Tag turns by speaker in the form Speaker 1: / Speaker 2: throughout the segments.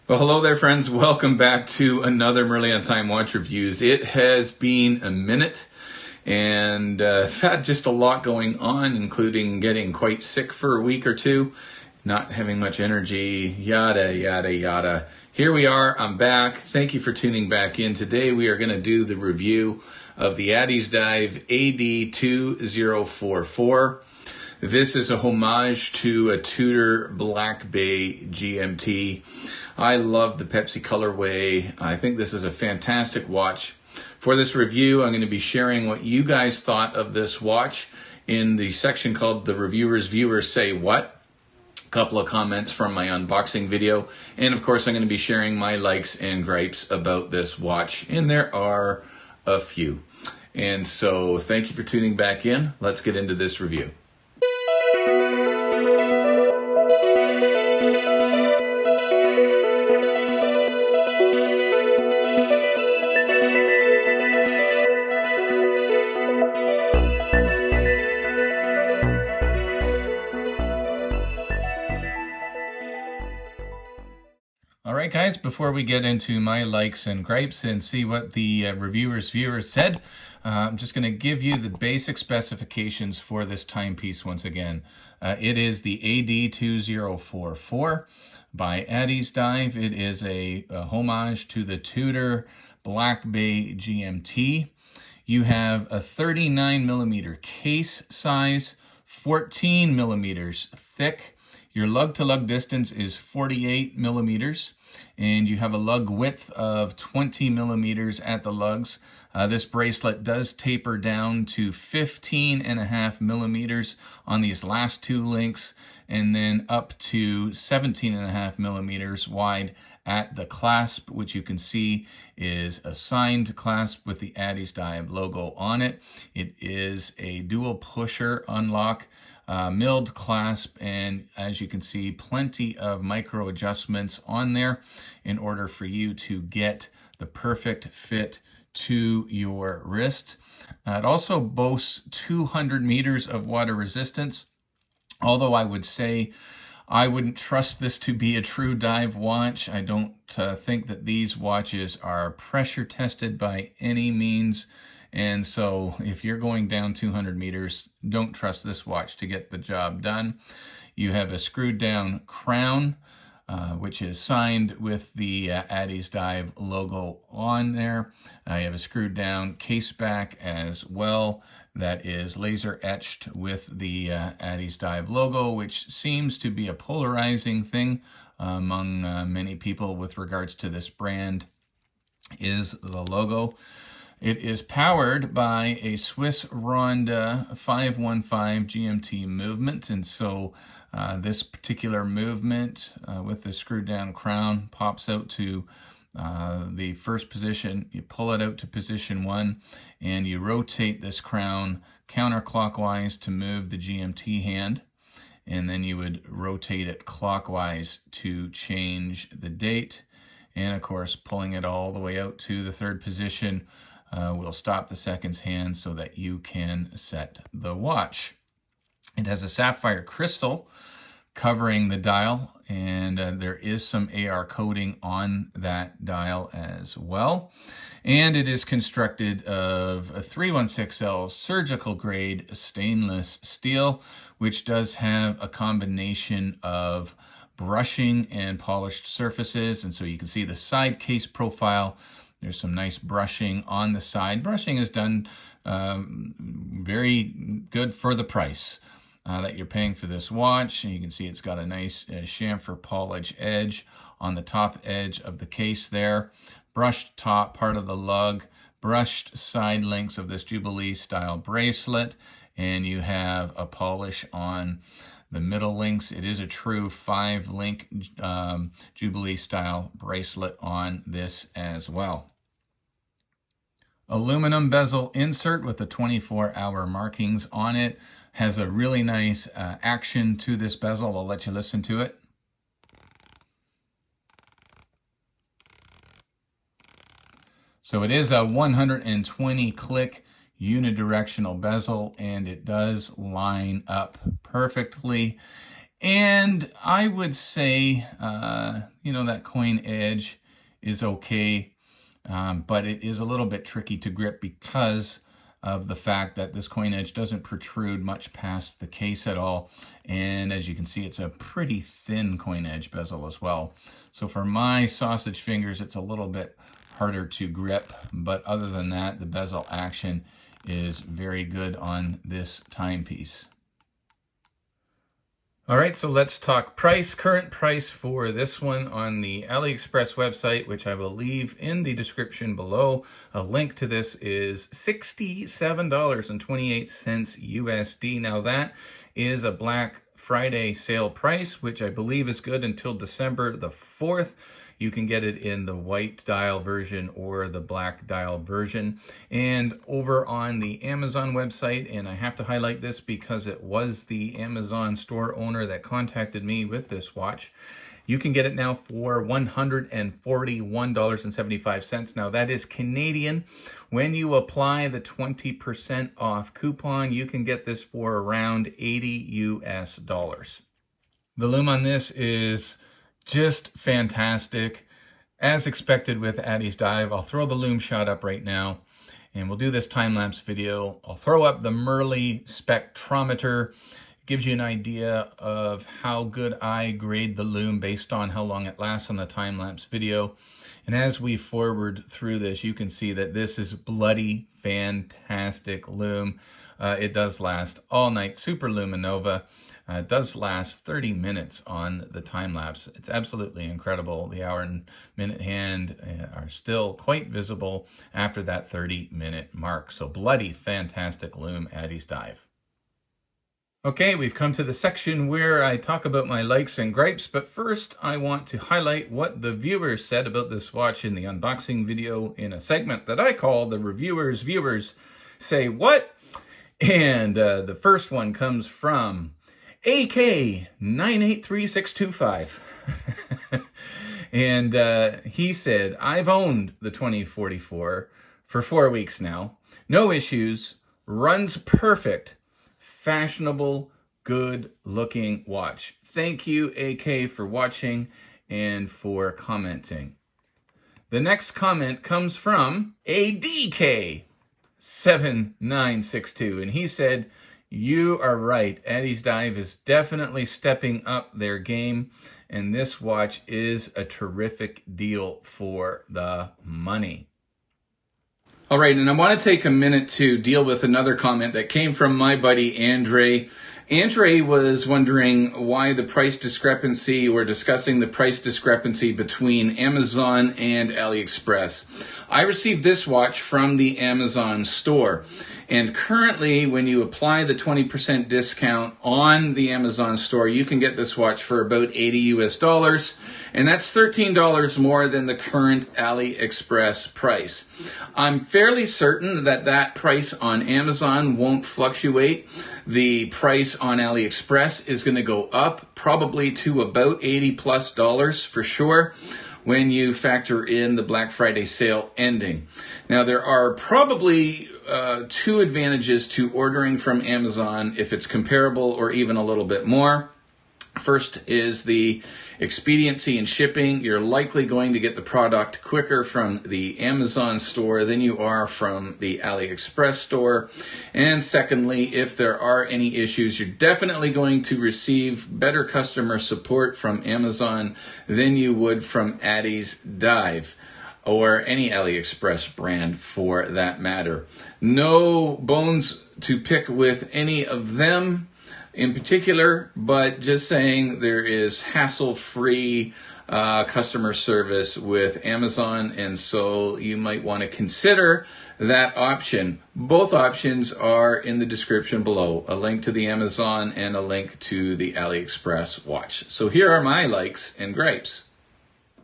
Speaker 1: Well, hello there, friends. Welcome back to another Merlin on Time Watch Reviews. It has been a minute, and I've had just a lot going on, including getting quite sick for a week or two, not having much energy, yada, yada, yada. Here we are. I'm back. Thank you for tuning back in. Today we are going to do the review of the Addiesdive AD2044. This is a homage to a Tudor Blackbay GMT. I love the Pepsi colorway. I think this is a fantastic watch. For this review, I'm going to be sharing what you guys thought of this watch in the section called The Reviewers Viewers Say What. A couple of comments from my unboxing video. And of course, I'm going to be sharing my likes and gripes about this watch. And there are a few. And so thank you for tuning back in. Let's get into this review. Alright guys, before we get into my likes and gripes and see what the viewers said, I'm just going to give you the basic specifications for this timepiece once again. It is the AD2044 by Addiesdive. It is a homage to the Tudor Blackbay GMT. You have a 39mm case size, 14 millimeters thick. Your lug-to-lug distance is 48 millimeters, and you have a lug width of 20 millimeters at the lugs. This bracelet does taper down to 15.5 millimeters on these last two links, and then up to 17.5 millimeters wide at the clasp, which you can see is a signed clasp with the Addiesdive logo on it. It is a dual pusher unlock. Milled clasp, and as you can see, plenty of micro adjustments on there in order for you to get the perfect fit to your wrist. It also boasts 200 meters of water resistance, although I would say I wouldn't trust this to be a true dive watch. I don't think that these watches are pressure tested by any means. And so if you're going down 200 meters, don't trust this watch to get the job done. You have a screwed down crown, which is signed with the Addiesdive logo on there. You have a screwed down case back as well that is laser etched with the Addiesdive logo, which seems to be a polarizing thing among many people with regards to this brand, is the logo. It is powered by a Swiss Ronda 515 GMT movement, and so this particular movement with the screwed down crown pops out to the first position. You pull it out to position 1, and you rotate this crown counterclockwise to move the GMT hand, and then you would rotate it clockwise to change the date. And of course, pulling it all the way out to the third position will stop the seconds hand so that you can set the watch. It has a sapphire crystal covering the dial, and there is some AR coating on that dial as well. And it is constructed of a 316L surgical grade stainless steel, which does have a combination of brushing and polished surfaces. And so you can see the side case profile. There's some nice brushing on the side. Brushing is done very good for the price that you're paying for this watch. And you can see it's got a nice chamfer polish edge on the top edge of the case there. Brushed top part of the lug, brushed side links of this Jubilee style bracelet, and you have a polish on the middle links. It is a true 5-link Jubilee style bracelet on this as well. Aluminum bezel insert with the 24-hour markings on it. Has a really nice action to this bezel. I'll let you listen to it. So it is a 120 click unidirectional bezel, and it does line up perfectly. And I would say, you know, that coin edge is okay, but it is a little bit tricky to grip because of the fact that this coin edge doesn't protrude much past the case at all. And as you can see, it's a pretty thin coin edge bezel as well. So for my sausage fingers, it's a little bit harder to grip, but other than that, the bezel action is very good on this timepiece. All right, so let's talk price. Current price for this one on the Aliexpress website, which I will leave in the description below. A link to this is $67.28 USD. Now that is a Black Friday sale price, which I believe is good until December the 4th. You can get it in the white dial version or the black dial version. And over on the Amazon website, and I have to highlight this because it was the Amazon store owner that contacted me with this watch, you can get it now for $141.75. Now that is Canadian. When you apply the 20% off coupon, you can get this for around $80 US. The lume on this is just fantastic. As expected with Addiesdive, I'll throw the lume shot up right now and we'll do this time-lapse video. I'll throw up the Merly spectrometer. It gives you an idea of how good I grade the lume based on how long it lasts on the time-lapse video. And as we forward through this, you can see that this is bloody fantastic lume. It does last all night, super luminova. It does last 30 minutes on the time-lapse. It's absolutely incredible. The hour and minute hand are still quite visible after that 30-minute mark. So bloody fantastic lume, Addiesdive. Okay, we've come to the section where I talk about my likes and gripes, but first I want to highlight what the viewers said about this watch in the unboxing video in a segment that I call the Reviewers Viewers Say What? And the first one comes from AK983625. And he said, I've owned the 2044 for 4 weeks now. No issues, runs perfect, fashionable, good looking watch. Thank you, AK, for watching and for commenting. The next comment comes from ADK7962, and he said, you are right. Addiesdive is definitely stepping up their game, and this watch is a terrific deal for the money. All right, and I want to take a minute to deal with another comment that came from my buddy Andre. Andre was wondering why the price discrepancy, or discussing the price discrepancy between Amazon and Aliexpress. I received this watch from the Amazon store. And currently, when you apply the 20% discount on the Amazon store, you can get this watch for about $80 US. And that's $13 more than the current AliExpress price. I'm fairly certain that that price on Amazon won't fluctuate. The price on AliExpress is going to go up probably to about $80+ for sure when you factor in the Black Friday sale ending. Now, there are probably two advantages to ordering from Amazon if it's comparable or even a little bit more. First is the expediency in shipping. You're likely going to get the product quicker from the Amazon store than you are from the AliExpress store. And secondly, if there are any issues, you're definitely going to receive better customer support from Amazon than you would from Addiesdive, or any AliExpress brand for that matter. No bones to pick with any of them in particular, but just saying there is hassle-free customer service with Amazon, and so you might want to consider that option. Both options are in the description below, a link to the Amazon and a link to the AliExpress watch. So here are my likes and gripes.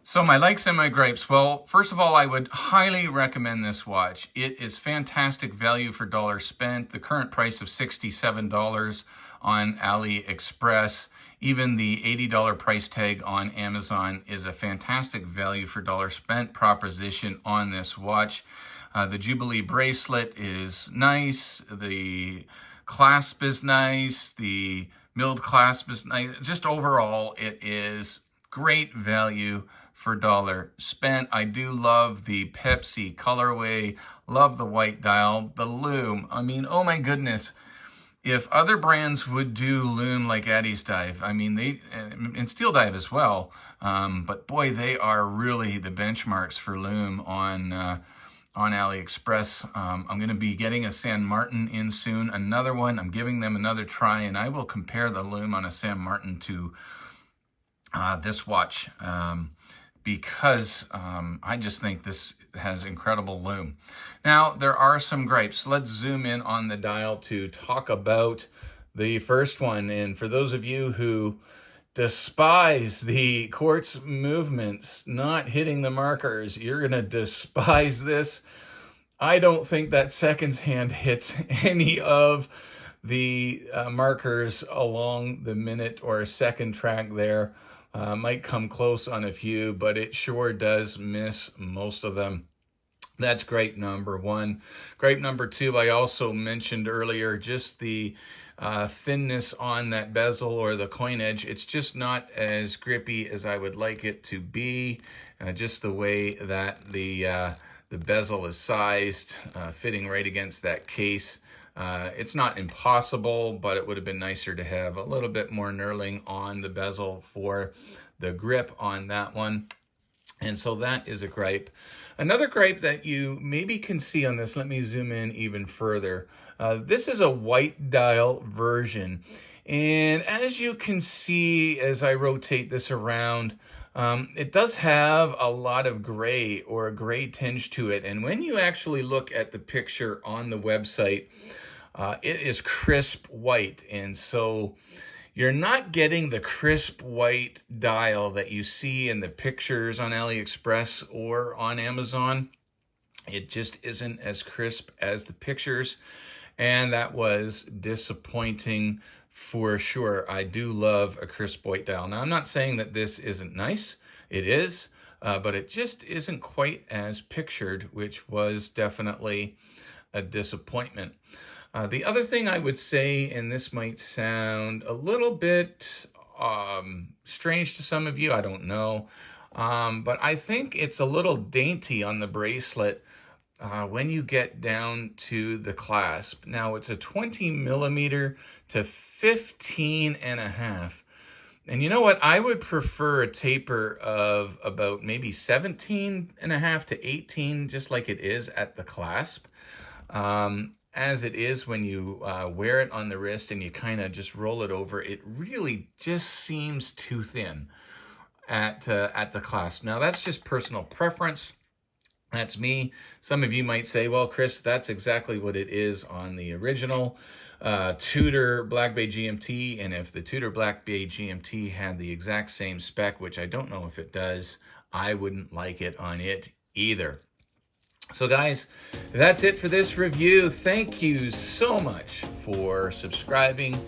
Speaker 1: So my likes and my gripes. Well, first of all, I would highly recommend this watch. It is fantastic value for dollar spent. The current price of $67 on AliExpress. Even the $80 price tag on Amazon is a fantastic value for dollar spent proposition on this watch. The Jubilee bracelet is nice. The clasp is nice. The milled clasp is nice. Just overall, it is great value for dollar spent. I do love the Pepsi colorway, love the white dial, the loom. I mean, oh my goodness. If other brands would do loom like Addiesdive, I mean, and Steeldive as well, but boy, they are really the benchmarks for loom on Aliexpress. I'm going to be getting a San Martin in soon, another one. I'm giving them another try, and I will compare the loom on a San Martin to this watch because I just think this has incredible loom. Now, there are some gripes. Let's zoom in on the dial to talk about the first one. And for those of you who despise the quartz movements not hitting the markers, you're going to despise this. I don't think that seconds hand hits any of the markers along the minute or second track there. Might come close on a few, but it sure does miss most of them. That's gripe number one. Gripe number two, I also mentioned earlier, just the thinness on that bezel or the coin edge. It's just not as grippy as I would like it to be. Just the way that the bezel is sized, fitting right against that case. It's not impossible, but it would have been nicer to have a little bit more knurling on the bezel for the grip on that one. And so that is a gripe. Another gripe that you maybe can see on this, let me zoom in even further. This is a white dial version. And as you can see, as I rotate this around, it does have a lot of gray or a gray tinge to it. And when you actually look at the picture on the website, it is crisp white. And so you're not getting the crisp white dial that you see in the pictures on AliExpress or on Amazon. It just isn't as crisp as the pictures. And that was disappointing for sure. I do love a crisp white dial. Now, I'm not saying that this isn't nice. It is, but it just isn't quite as pictured, which was definitely a disappointment. The other thing I would say, and this might sound a little bit strange to some of you, I don't know, but I think it's a little dainty on the bracelet when you get down to the clasp. Now, it's a 20 millimeter to 15.5. And you know what? I would prefer a taper of about maybe 17.5 to 18, just like it is at the clasp. As it is when you wear it on the wrist and you kind of just roll it over, it really just seems too thin at the clasp. Now, that's just personal preference. That's me. Some of you might say, well, Chris, that's exactly what it is on the original Tudor Blackbay GMT. And if the Tudor Blackbay GMT had the exact same spec, which I don't know if it does, I wouldn't like it on it either. So guys, that's it for this review. Thank you so much for subscribing,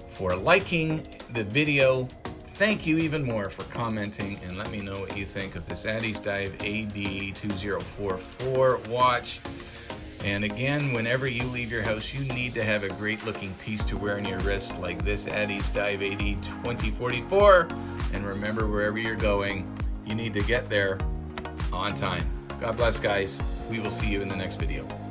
Speaker 1: for liking the video. Thank you even more for commenting, and let me know what you think of this Addiesdive AD2044 watch. And again, whenever you leave your house, you need to have a great looking piece to wear on your wrist like this Addiesdive AD2044. And remember, wherever you're going, you need to get there on time. God bless, guys. We will see you in the next video.